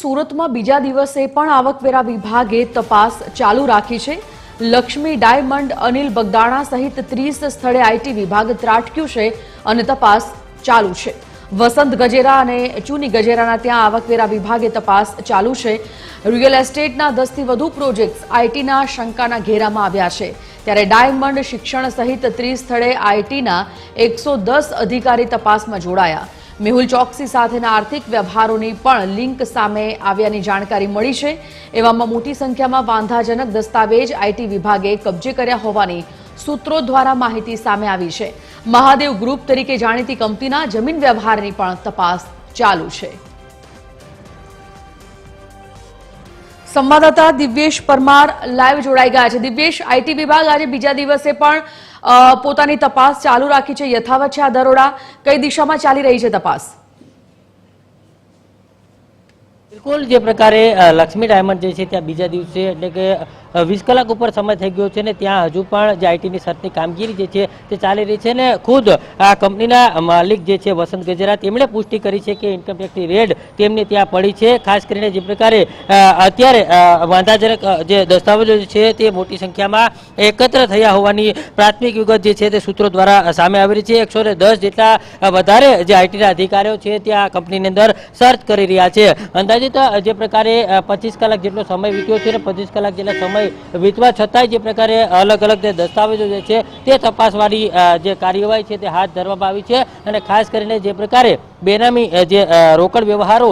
સુરતમાં બીજા દિવસે પણ આવકવેરા વિભાગે તપાસ ચાલુ રાખી છે। લક્ષ્મી ડાયમંડ, અનિલ બગદાણા સહિત 30 સ્થળે આઈટી વિભાગ ત્રાટક્યું છે અને તપાસ ચાલુ છે। વસંત ગજેરા અને ચુની ગજેરાના ત્યાં આવકવેરા વિભાગે તપાસ ચાલુ છે। રિયલ એસ્ટેટના 10 થી વધુ પ્રોજેક્ટ્સ આઈટીના શંકાના ઘેરામાં આવ્યા છે, ત્યારે ડાયમંડ, શિક્ષણ સહિત 30 સ્થળે આઈટીના 110 અધિકારી તપાસમાં જોડાયા। મેહુલ ચોકસી સાથેના આર્થિક વ્યવહારોની પણ લિંક સામે આવ્યાની જાણકારી મળી છે। એવામાં મોટી સંખ્યામાં વાંધાજનક દસ્તાવેજ આઈટી વિભાગે કબજે કર્યા હોવાની સૂત્રો દ્વારા માહિતી સામે આવી છે। મહાદેવ ગ્રુપ તરીકે જાણીતી કંપનીના જમીન વ્યવહારની પણ તપાસ ચાલુ છે। સંવાદદાતા દિવ્યેશ પરમાર લાઈવ જોડાઈ ગયા છે। દિવ્યેશ, આઈટી વિભાગ આજે બીજા દિવસે પણ પોતાની તપાસ ચાલુ રાખી છે, યથાવત છે આ દરોડા? કઈ દિશામાં ચાલી રહી છે તપાસ? બિલકુલ, જે પ્રકારે લક્ષ્મી ડાયમંડ જે છે ત્યાં બીજા દિવસે એટલે કે 20 કલાક ઉપર સમય થઈ ગયો છે ને ત્યાં હજુ પણ જે આઈટીની સર્ચની કામગીરી જે છે તે ચાલી રહી છે ને ખુદ આ કંપનીના માલિક જે છે વસંત ગજેરા તેમણે પુષ્ટિ કરી છે કે ઇન્કમટેક્સની રેડ તેમની ત્યાં પડી છે। ખાસ કરીને જે પ્રકારે અત્યારે વાંધાજનક જે દસ્તાવેજો છે તે મોટી સંખ્યામાં એકત્ર થયા હોવાની પ્રાથમિક વિગત જે છે તે સૂત્રો દ્વારા સામે આવી રહી છે। 110 જેટલા વધારે જે આઈટીના અધિકારીઓ છે ત્યાં કંપનીની અંદર સર્ચ કરી રહ્યા છે। અંદાજિત જે પ્રકારે 25 કલાક જેટલો સમય વીત્યો છે ને 25 કલાક જેટલા સમય વીતવા છતાંય જે પ્રકારે અલગ અલગ જે દસ્તાવેજો જે છે તે તપાસવાની જે કાર્યવાહી છે તે હાથ ધરવામાં આવી છે। અને ખાસ કરીને જે પ્રકારે બેનામી જે રોકડ વ્યવહારો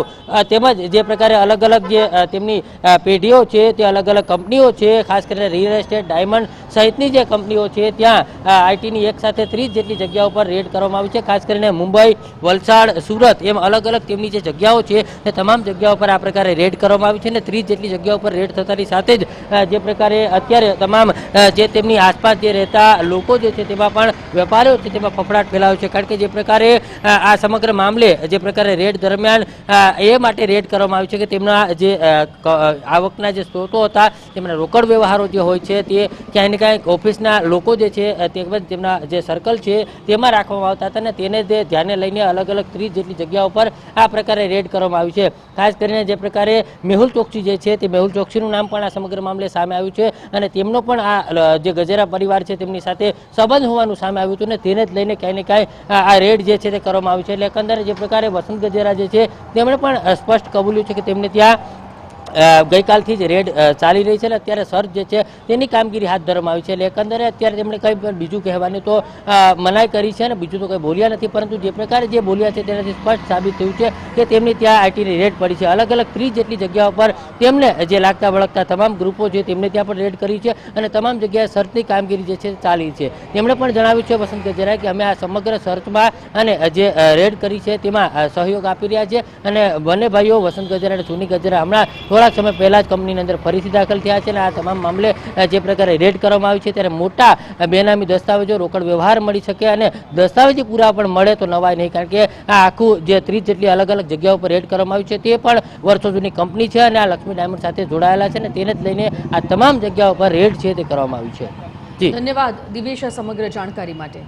તેમજ જે પ્રકારે અલગ અલગ જે તેમની પેઢીઓ છે તે અલગ અલગ કંપનીઓ છે, ખાસ કરીને રિયલ એસ્ટેટ, ડાયમંડ સહિતની જે કંપનીઓ છે ત્યાં આઈટીની એક સાથે 30 જેટલી જગ્યાઓ પર રેડ કરવામાં આવી છે। ખાસ કરીને મુંબઈ, વલસાડ, સુરત એમ અલગ અલગ તેમની જે જગ્યાઓ છે તે તમામ જગ્યાઓ પર આ પ્રકારે રેડ કરવામાં આવી છે અને 30 જેટલી જગ્યાઓ પર રેડ થતાની સાથે જ જે પ્રકારે અત્યારે તમામ જે તેમની આસપાસ જે રહેતા લોકો જે છે તેમાં પણ વેપારીઓ છે તેમાં ફફડાટ ફેલાયો છે। કારણ કે જે પ્રકારે આ સમગ્ર મામલે જે પ્રકારે રેડ દરમિયાન એ માટે રેડ કરવામાં આવી છે કે તેમના જે આવકના જે સ્ત્રોતો હતા તેમના રોકડ વ્યવહારો જે હોય છે તે ક્યાંય ને ક્યાંક ઓફિસના લોકો જે છે તેમજ તેમના જે સર્કલ છે તેમાં રાખવામાં આવતા હતા અને તેને ધ્યાને લઈને અલગ અલગ 30 જેટલી જગ્યાઓ પર આ પ્રકારે રેડ કરવામાં આવી છે। ખાસ કરીને જે પ્રકારે મેહુલ ચોકસી જે છે તે મેહુલ ચોકસીનું નામ પણ આ સમગ્ર મામલે સામે આવ્યું છે અને તેમનો પણ આ જે ગજેરા પરિવાર છે તેમની સાથે સંબંધ હોવાનું સામે આવ્યું હતું ને તેને જ લઈને ક્યાંય ને ક્યાંય આ રેડ જે છે તે કરવામાં આવી છે। એટલે એકંદરે જે પ્રકારે વસંત ગજેરા જે છે તેમણે પણ સ્પષ્ટ કબૂલ્યું છે કે તેમને ત્યાં ગઈકાલથી જ રેડ ચાલી રહી છે અને અત્યારે સર્ચ જે છે તેની કામગીરી હાથ ધરવામાં આવી છે। એટલે એકંદરે અત્યારે તેમણે કંઈ પણ બીજું કહેવાની તો મનાઈ કરી છે અને બીજું તો કંઈ બોલ્યા નથી, પરંતુ જે પ્રકારે જે બોલ્યા છે તેનાથી સ્પષ્ટ સાબિત થયું છે કે તેમની ત્યાં આઈટીની રેડ પડી છે। અલગ અલગ 30 જેટલી જગ્યાઓ પર તેમને જે લાગતા વળગતા તમામ ગ્રુપો છે તેમને ત્યાં પણ રેડ કરી છે અને તમામ જગ્યાએ સર્ચની કામગીરી જે છે ચાલી છે। તેમણે પણ જણાવ્યું છે વસંત ગજેરાએ કે અમે આ સમગ્ર સર્ચમાં અને જે રેડ કરી છે તેમાં સહયોગ આપી રહ્યા છે અને બંને ભાઈઓ વસંત ગજેરા અને ચુની ગજેરા હમણાં થોડાક સમય પહેલા જ કંપનીની અંદર ફરીથી દાખલ થયા છે અને આ તમામ મામલે જે પ્રકારે રેડ કરવામાં આવી છે ત્યારે મોટા બેનામી દસ્તાવેજો, રોકડ વ્યવહાર મળી શકે અને દસ્તાવેજી પુરાવા પણ મળે તો નવાય નહીં। કારણ કે આ આખું જે 30 જેટલી અલગ અલગ જગ્યાઓ પર રેડ કરવામાં આવી છે તે પણ વર્ષો જૂની કંપની છે અને આ લક્ષ્મી ડાયમંડ સાથે જોડાયેલા છે અને તેને જ લઈને આ તમામ જગ્યાઓ પર રેડ છે તે કરવામાં આવી છે। ધન્યવાદ દિવ્યેશ આ સમગ્ર જાણકારી માટે।